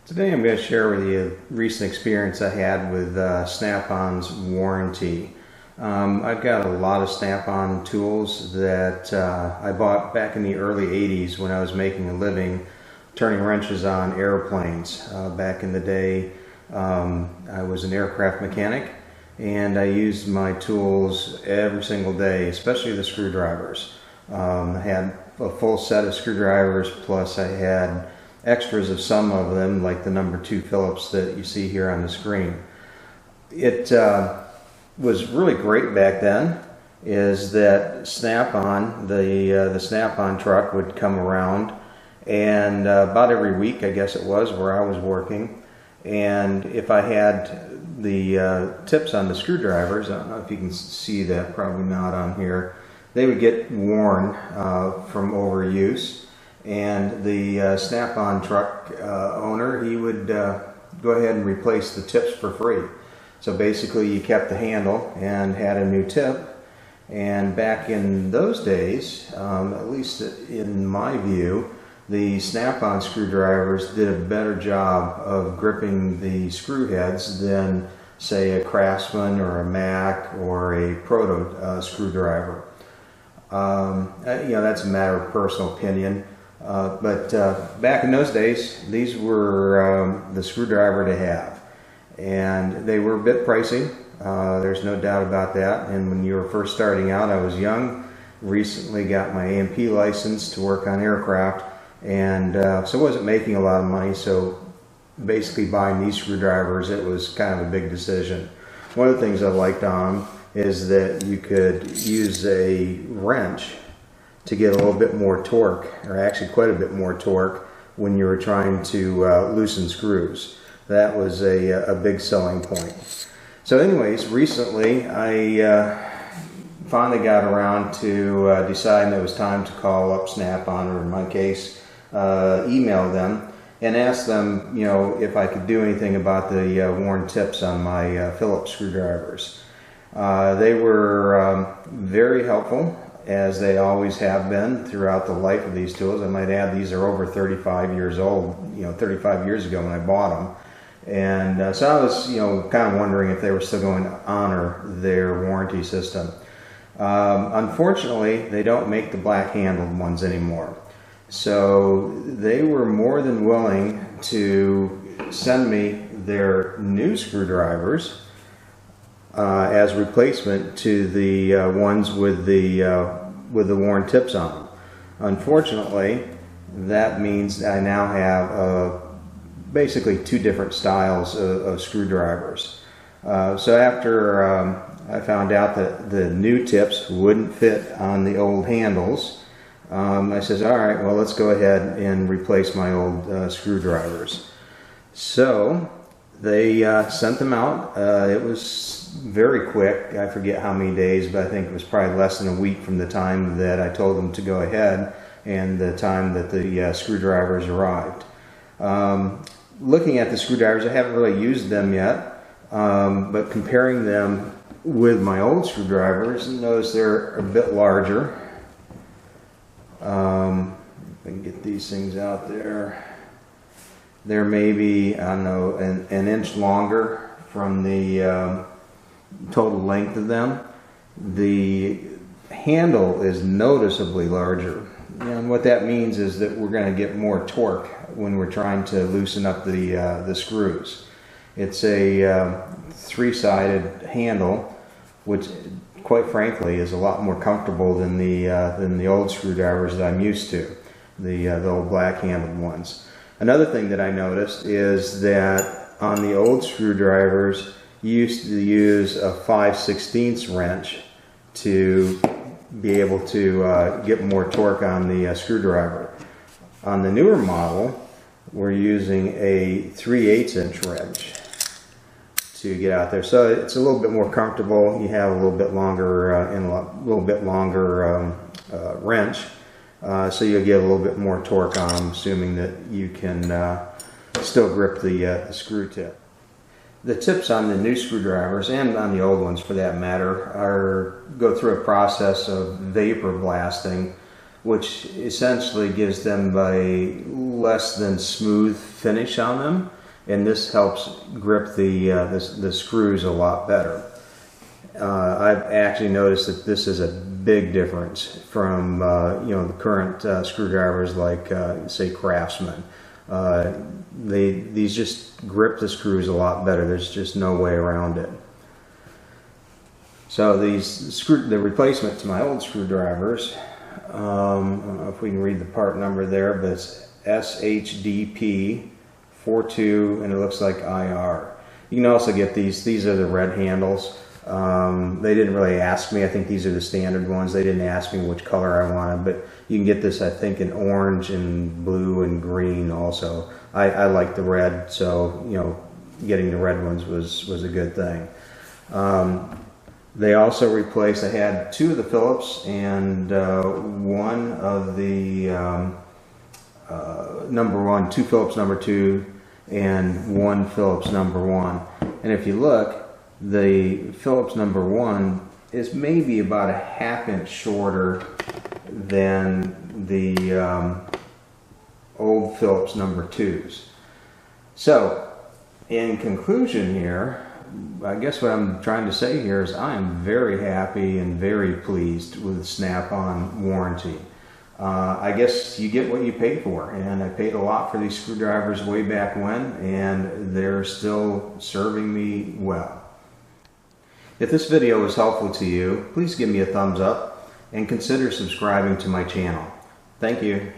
Today I'm going to share with you a recent experience I had with Snap-on's warranty. I've got a lot of Snap-on tools that I bought back in the early 80s when I was making a living turning wrenches on airplanes. Back in the day I was an aircraft mechanic and I used my tools every single day, especially the screwdrivers. I had a full set of screwdrivers, plus I had extras of some of them, like the number 2 Phillips that you see here on the screen. It was really great back then is that Snap-on, the Snap-on truck would come around, and about every week I guess it was, where I was working, and if I had the tips on the screwdrivers, I don't know if you can see that, probably not on here, they would get worn from overuse. And the Snap-on truck owner, he would go ahead and replace the tips for free. So basically you kept the handle and had a new tip. And back in those days, at least in my view, the Snap-on screwdrivers did a better job of gripping the screw heads than, say, a Craftsman or a Mac or a Proto screwdriver. That's a matter of personal opinion. But back in those days, these were the screwdriver to have, and they were a bit pricey. There's no doubt about that. And when you were first starting out, I was young, recently got my A&P license to work on aircraft, and so I wasn't making a lot of money. So basically buying these screwdrivers, it was kind of a big decision. One of the things I liked on them is that you could use a wrench to get a little bit more torque, or actually quite a bit more torque, when you were trying to loosen screws. That was a big selling point. So anyways, recently I finally got around to deciding it was time to call up Snap-on, or in my case, email them and ask them, if I could do anything about the worn tips on my Phillips screwdrivers. They were very helpful, as they always have been throughout the life of these tools. I might add, these are over 35 years old, 35 years ago when I bought them. And so I was, kind of wondering if they were still going to honor their warranty system. Unfortunately, they don't make the black handled ones anymore. So they were more than willing to send me their new screwdrivers as replacement to the ones with the worn tips on them. Unfortunately, that means I now have basically 2 different styles of screwdrivers. So after I found out that the new tips wouldn't fit on the old handles, I says, all right, well, let's go ahead and replace my old screwdrivers. So they sent them out. It was very quick. I forget how many days, but I think it was probably less than a week from the time that I told them to go ahead and the time that the screwdrivers arrived. Looking at the screwdrivers, I haven't really used them yet, but comparing them with my old screwdrivers, notice they're a bit larger. If I can get these things out there. They're maybe, I don't know, an inch longer from the total length of them. The handle is noticeably larger, and what that means is that we're going to get more torque when we're trying to loosen up the screws. It's a 3-sided handle, which quite frankly is a lot more comfortable than the old screwdrivers that I'm used to, the old black handled ones. Another thing that I noticed is that on the old screwdrivers, you used to use a 5/16 wrench to be able to get more torque on the screwdriver. On the newer model, we're using a 3/8 inch wrench to get out there. So it's a little bit more comfortable. You have a little bit longer wrench. So you'll get a little bit more torque on them, assuming that you can still grip the screw tip. The tips on the new screwdrivers, and on the old ones for that matter, go through a process of vapor blasting, which essentially gives them a less than smooth finish on them, and this helps grip the screws a lot better. I've actually noticed that this is a big difference from the current screwdrivers like say Craftsman. These just grip the screws a lot better. There's just no way around it. So the replacement to my old screwdrivers, I don't know if we can read the part number there, but it's SHDP 42, and it looks like IR. You can also get these are the red handles. They didn't really ask me. I think these are the standard ones. They didn't ask me which color I wanted, but you can get this, I think, in orange and blue and green also. I like the red, so getting the red ones was a good thing. They also replaced, I had 2 of the Phillips and 1 of the number 1, 2 Phillips number 2 and 1 Phillips number 1. And if you look, the Phillips number 1 is maybe about a ½ inch shorter than the old Phillips number 2s. So, in conclusion here, I guess what I'm trying to say here is I am very happy and very pleased with Snap-on warranty. I guess you get what you pay for, and I paid a lot for these screwdrivers way back when, and they're still serving me well. If this video was helpful to you, please give me a thumbs up and consider subscribing to my channel. Thank you.